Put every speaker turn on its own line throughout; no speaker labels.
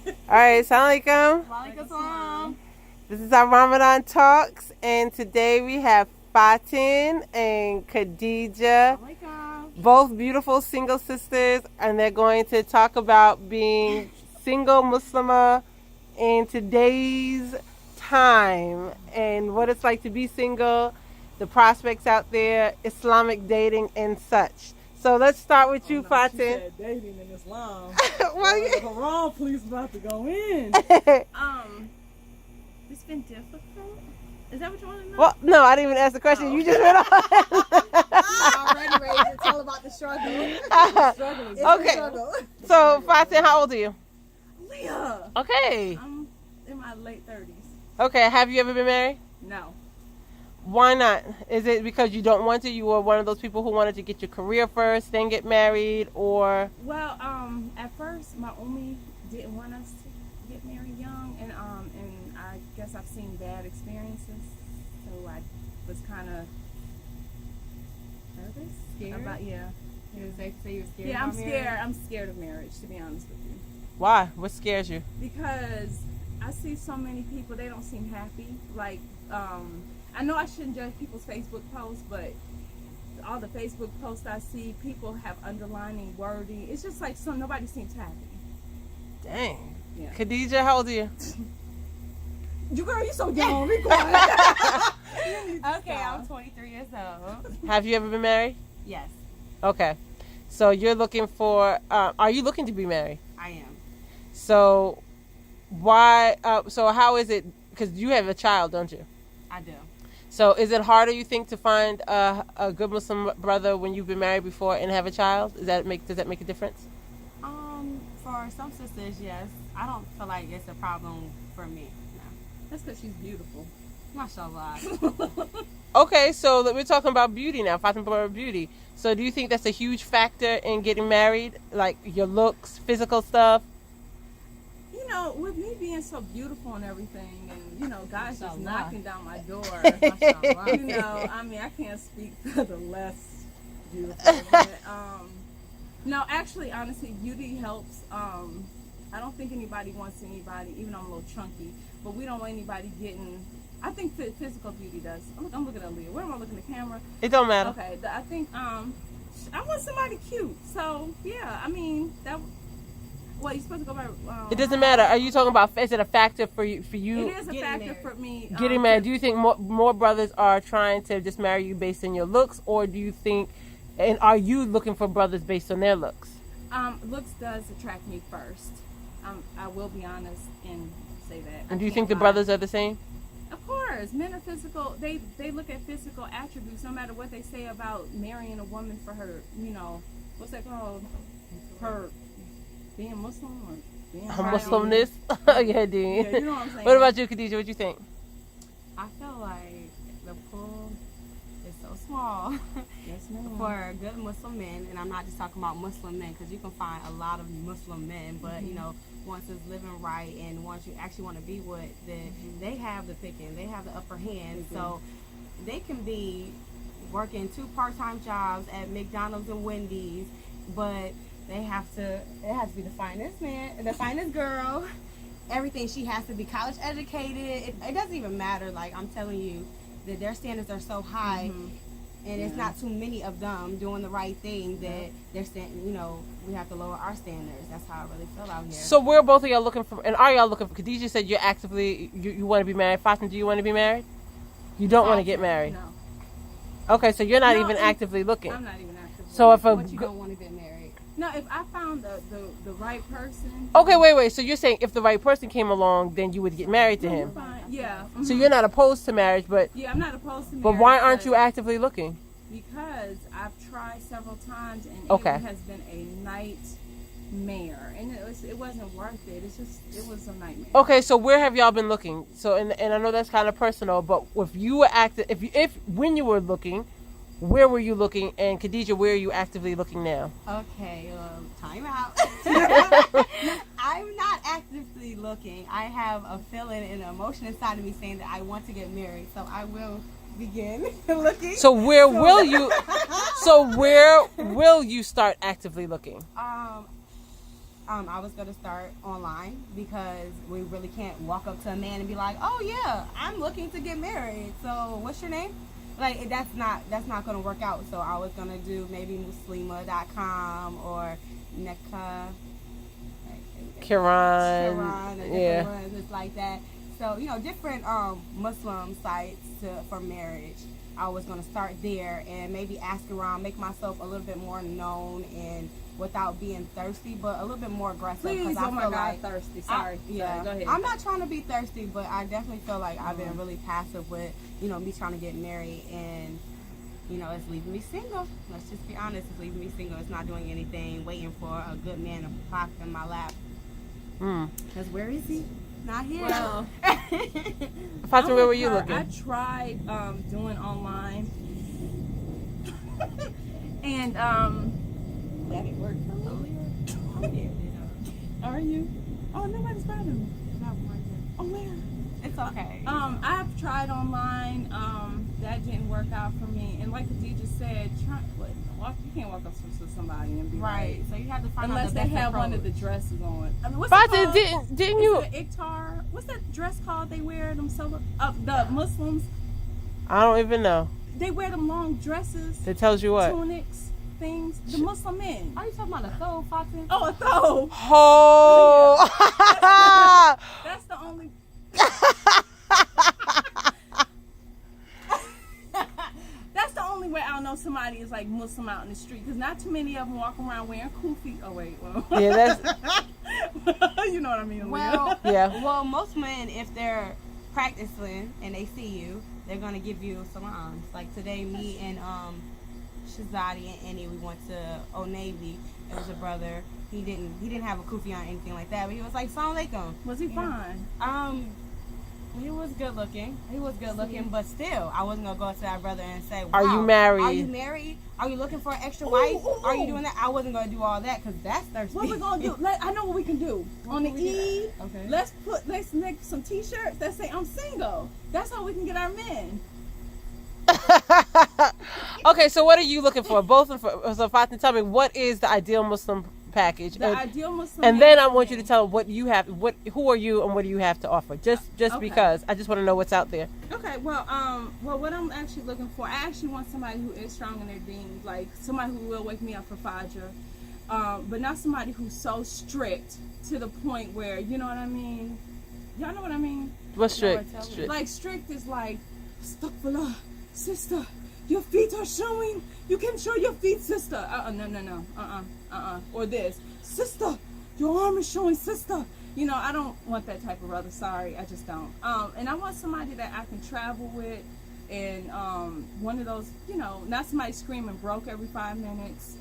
Alright, Assalamu alaikum.
Walaikum salam.
This is our Ramadan Talks, and today we have Fatin and Khadija,
Walaikum.
both beautiful single sisters, and they're going to talk about being single Muslimah in today's time and what it's like to be single, the prospects out there, Islamic dating, and such. So let's start with you, Fatin.
She said dating in Islam.
Well,
The Quran, please, about to go in.
It's been difficult. Is that what you want to know?
Well, no, I didn't even ask the question.
Oh.
You just went on.
Already ready to tell about the struggle.
Struggle is
It's a
Okay.
struggle.
So, Fatin, how old are you?
Leah.
Okay.
I'm in my late 30s.
Okay, have you ever been married?
No.
Why not? Is it because you don't want to? You were one of those people who wanted to get your career first, then get married, or?
Well, at first, my Umi didn't want us to get married young, and I guess I've seen bad experiences, so I was kind of nervous.
Scared?
Yeah.
You was like, say you're scared.
Yeah, I'm
about
scared.
marriage?
I'm scared of marriage, to be honest with you.
Why? What scares you?
Because I see so many people, they don't seem happy. Like, I know I shouldn't judge people's Facebook posts, but all the Facebook posts I see, people have underlining wording. It's just like nobody seems happy.
Dang.
Yeah.
Khadija, how old are you?
You girl, you so young. Be quiet.
Okay, I'm 23 years old.
Have you ever been married?
Yes,
Okay. So you're looking for, are you looking to be married?
I am.
So why, so how is it, because you have a child, don't you?
I do.
So is it harder, you think, to find a good Muslim brother when you've been married before and have a child? Does that make a difference?
For some sisters, yes. I don't feel like it's a problem for me. No.
That's because she's beautiful.
Mashallah.
Okay, so we're talking about beauty now, Fatima about beauty. So do you think that's a huge factor in getting married? Like your looks, physical stuff?
You know, with me being so beautiful and everything, and, you know, guys just
Mashallah.
knocking down my door.
Mashallah.
You know, I mean, I can't speak for the less beautiful. But, no, actually, honestly, beauty helps. I don't think anybody wants anybody, even though I'm a little chunky, but we don't want anybody getting. I think physical beauty does. I'm looking at Leah. Where am I looking at the camera?
It don't matter.
Okay, I think I want somebody cute. So yeah, I mean that. Well, you're supposed to go by.
It doesn't matter. Are you talking about, is it a factor for you?
It is a
Getting
factor
married.
for me.
Getting married, do you think more brothers are trying to just marry you based on your looks, or do you think, and are you looking for brothers based on their looks?
Looks does attract me first. I will be honest and say that.
And do you
I
think the
can't lie.
brothers are the same?
Of course, men are physical. They look at physical attributes, no matter what they say about marrying a woman for her. You know, what's that called? Her being Muslim or being
A
high on-
Muslimness? Yeah, Dean.
Yeah, you know what I'm saying.
What about you, Khadija? What you think?
I feel like the pool is so small
Yes, ma'am.
for good Muslim men, and I'm not just talking about Muslim men, because you can find a lot of Muslim men, but you know, once it's living right and once you actually want to be with, then they have the picking, they have the upper hand, so they can be working 2 part-time jobs at McDonald's and Wendy's, but it has to be the finest man, the finest girl, everything. She has to be college educated. It doesn't even matter. Like, I'm telling you that their standards are so high, and it's not too many of them doing the right thing that they're saying, you know, we have to lower our standards. That's how I really feel out here.
So where both of y'all looking for, and are y'all looking for, Khadija said you're actively, you want to be married. Fatima, do you want to be married? You don't want to get married?
No,
Okay, so you're not
No,
even
and-
actively looking.
I'm not even active.
So if a,
But you don't want to get married.
No, if I found the right person.
okay, wait, so you're saying if the right person came along, then you would get married to him.
Fine. Yeah.
So you're not opposed to marriage, but
Yeah, I'm not opposed to marriage.
but why aren't
but-
you actively looking?
Because I've tried several times and
Okay.
it has been a nightmare, and it wasn't worth it. It was a nightmare.
Okay, so where have y'all been looking? So and I know that's kind of personal, but if you were active, if when you were looking, where were you looking? And Khadija, where are you actively looking now?
Okay, time out. I'm not actively looking. I have a feeling and an emotion inside of me saying that I want to get married, so I will begin looking.
So where will you? So where will you start actively looking?
I was going to start online because we really can't walk up to a man and be like, oh yeah, I'm looking to get married. So what's your name? Like that's not going to work out. So I was going to do maybe muslima.com or Neka,
Quran.
or different
Yeah.
ones. It's like that. So, different Muslim sites for marriage. I was going to start there and maybe ask around, make myself a little bit more known and without being thirsty, but a little bit more aggressive.
Please,
I
oh my
feel
God,
like
thirsty. Sorry.
yeah,
Go ahead.
I'm not trying to be thirsty, but I definitely feel like I've been really passive with, me trying to get married, and it's leaving me single. Let's just be honest, it's leaving me single. It's not doing anything, waiting for a good man to pop in my lap. Because where is he? Not here.
Well,
Fatima, where were you
I
looking?
tried doing online, and
That it worked for me.
are you? Oh, nobody's bothering me. Oh, where?
It's okay.
I've tried online. That didn't work out for me. And like Khadija said, you can't walk up to somebody and be
Right.
like,
So you have to find out
unless
the
they
best
have
approach.
one of the dresses on. I mean, what's it
Fatima,
called?
didn't
Is
you?
it an iktar? What's that dress called? They wear them the Muslims.
I don't even know.
They wear them long dresses,
It tells you what?
tunics, things. The Muslim men.
Are you talking about a soul, Fatima?
Oh, a thobe.
Oh.
That's the only. That's the only way I'll know somebody is like Muslim out in the street, because not too many of them walk around wearing kufi. Oh wait, well.
Yeah, that's
You know what I mean.
Well,
yeah.
well, most men, if they're practicing and they see you, they're gonna give you salams. Like today, me and Shazadi and Annie, we went to Old Navy. It was a brother. He didn't have a kufi on or anything like that, but he was like, "Salam alaikum."
Was he fine?
He was good looking. But still, I wasn't gonna go up to that brother and say, wow,
Are you married?
Are you married? Are you looking for an extra wife? Are you doing that?" I wasn't gonna do all that because that's thirsty.
What we gonna do? I know what we can do. On the Eid,
Okay.
let's make some T-shirts that say "I'm single." That's how we can get our men.
Okay, so what are you looking for? Both of so Fatima, tell me, what is the ideal Muslim package?
The ideal Muslim.
And then I want you to tell what you have, who are you, and what do you have to offer? Just
Okay.
because I just want to know what's out there.
Okay, well, what I'm actually looking for, I actually want somebody who is strong in their deen, like somebody who will wake me up for Fajr, but not somebody who's so strict to the point where, you know what I mean? Y'all know what I mean?
What's strict?
tell me.
Strict.
Like strict is like, astaghfirullah, sister, your feet are showing. You can show your feet, sister. No. Or this, sister, your arm is showing, sister. You know, I don't want that type of brother. Sorry, I just don't. And I want somebody that I can travel with, and one of those, you know, not somebody screaming broke every 5 minutes.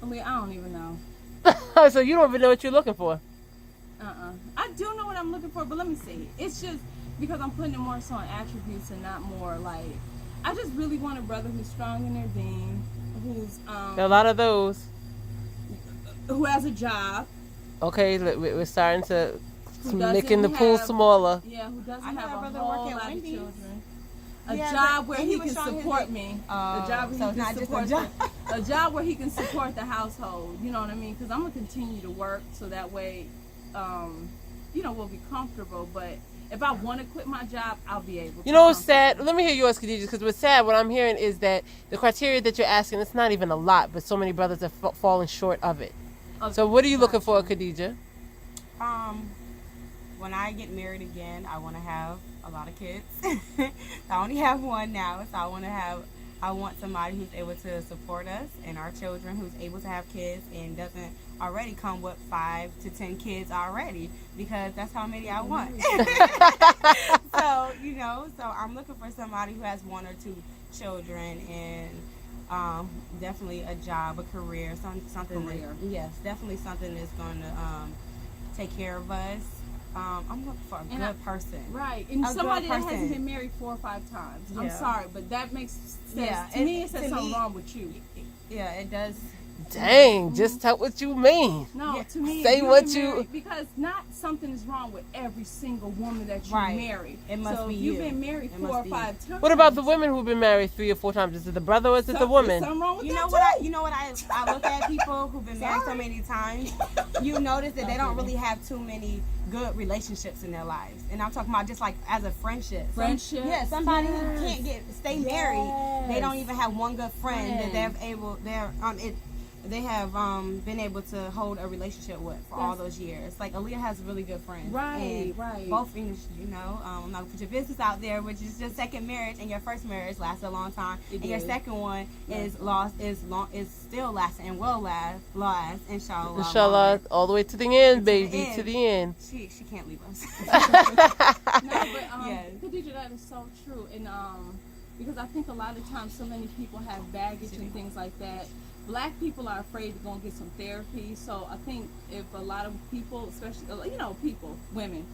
I mean, I don't even know.
So you don't even know what you're looking for.
I do know what I'm looking for, but let me see. It's just because I'm putting it more so on attributes and not more like. I just really want a brother who's strong in their deen, who's
There are a lot of those.
who has a job.
Okay, we're starting to
Who doesn't
making the pool
have-
smaller.
Yeah, who doesn't
I know
have
a
a
brother
whole
working at
lot of
Wendy's.
children. A
Yeah,
job
but-
where
and
he
he was
can
showing his
support
dick.
me.
Oh,
A job where
so
he
it's
can
not just a
support
job.
a job where he can support the household. You know what I mean? Because I'm gonna continue to work so that way, you know, we'll be comfortable. But if I want to quit my job, I'll be able to.
You know what's sad? Let me hear yours, Khadija, because what's sad, what I'm hearing is that the criteria that you're asking, it's not even a lot, but so many brothers have fallen short of it. So what are you looking for, Khadija?
When I get married again, I want to have a lot of kids. I only have one now, so I want somebody who's able to support us and our children, who's able to have kids and doesn't already come with 5 to 10 kids already, because that's how many I want. So, you know, so I'm looking for somebody who has 1 or 2 children and definitely a job, a career, something.
Career.
Yes, definitely something that's going to take care of us. I'm looking for a good person.
Right, and
A good
somebody that
person.
hasn't been married 4 or 5 times. I'm
Yeah.
sorry, but that makes sense.
Yeah,
To me, it
to
says something
me-
wrong with you.
Yeah, it does
Dang, just tell what you mean.
No,
Yeah.
to me,
Say
if
what
been
you-
married- because not something is wrong with every single woman that you
Right.
marry.
It must
so
be
if you've
you.
been married
It
4
must
or
be
5 times.
What about the women who've been married 3 or 4 times? Is it the brother or is it the woman?
Something wrong with
You
that
know
too.
what I look at people who've been married so many times. You notice that they don't really have too many good relationships in their lives, and I'm talking about just like as a friendship.
Friendship.
Yeah, somebody
Yes.
who can't stay married. They don't
Yes.
even have one good friend that
Friend.
they have been able to hold a relationship with for all
Yes.
those years. Like Aaliyah has really good friends.
Right,
And
right.
both, I'm not gonna put your business out there, which is your second marriage and your first marriage lasted a long time,
It
and your
did.
second one is still lasting and will last, inshallah.
Inshallah, all the way to the end,
To the
baby,
end.
to the end.
She can't leave us.
No, but
Yes.
Khadija, that is so true, and because I think a lot of times so many people have baggage and things like that. Black people are afraid to go and get some therapy, so I think if a lot of people, especially people, women,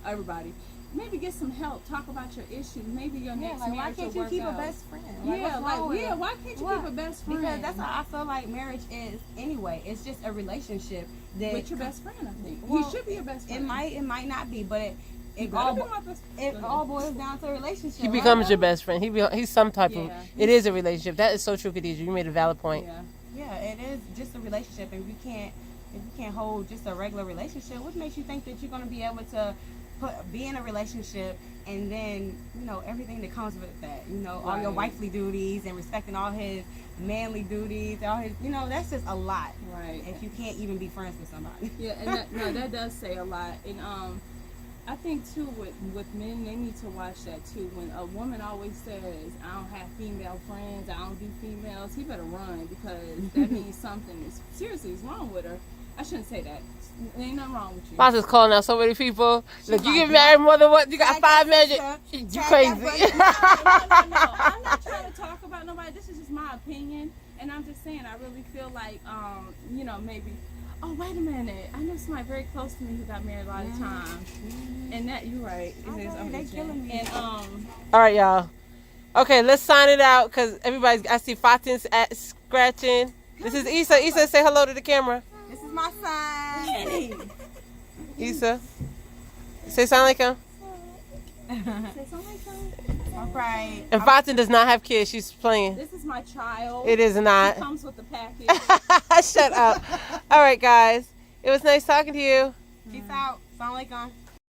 everybody, maybe get some help. Talk about your issues. Maybe your next
why
marriage
can't
will
you
work
keep
out.
a best friend?
Why can't you
What?
keep a best friend?
Because that's how I feel like marriage is anyway. It's just a relationship that
with your best friend. I think
Well,
he should be your best friend.
it might not be, but
You
it
better
all
be my best
it
Go ahead.
all boils down to a relationship.
He
right?
becomes your best friend. He's some type of.
Yeah.
It is a relationship. That is so true, Khadija. You made a valid point.
Yeah.
Yeah, it is just a relationship, and if you can't hold just a regular relationship, what makes you think that you're going to be able to be in a relationship and then everything that comes with that, all your
Right.
wifely duties and respecting all his manly duties, all his, that's just a lot.
Right.
If you can't even be friends with somebody.
Yeah, and that does say a lot. And I think too with men, they need to watch that too. When a woman always says, "I don't have female friends, I don't do females," he better run, because that means something is seriously is wrong with her. I shouldn't say that. There ain't nothing wrong with you.
Boss is calling out so many people. Look, you
like,
get married more than what? You got
Tag
5
that
marriages.
sister.
You
Tag
crazy.
that
No. I'm not trying to talk about nobody. This is just my opinion, and I'm just saying I really feel like maybe. Oh, wait a minute. I know somebody very close to me who got married a lot of times. And that, you're right.
They killing me.
And,
All right, y'all. Okay, let's sign it out because I see Fatin's scratching. This is Issa. Issa, say hello to the camera.
This is my son.
Issa. Say sound like him.
say something like that.
All right.
And Fatin does not have kids. She's playing.
This is my child.
It is
It
not.
comes with the package.
Shut up. All right, guys. It was nice talking to you.
Peace out. Assalamu alaikum.